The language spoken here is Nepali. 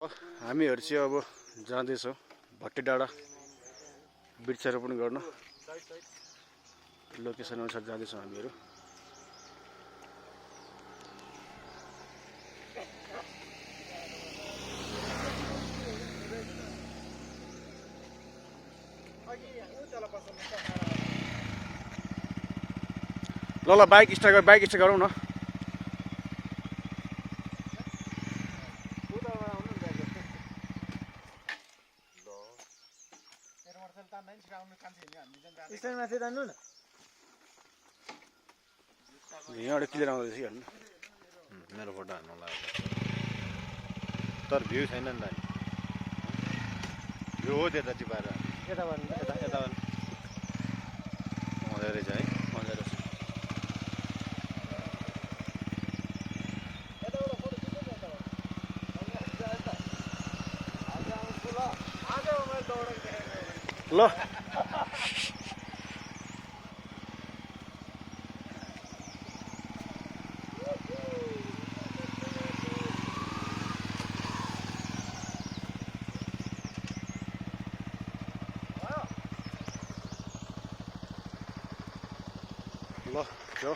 हामीहरू चाहिँ अब जाँदैछौँ भट्टे डाँडा वृक्षारोपण गर्न लोकेसन अनुसार जाँदैछौँ हामीहरू। ल ल बाइक स्टार्ट गरौँ न। यहाँबाट क्लियर आउँदैछ कि हेर्नु मेरो फोटो हान्नु लाग्यो तर भ्यू छैन नि त भ्यू हो त्यता चिपाएर यता मजा रहेछ है मजा रहेछ। ल ल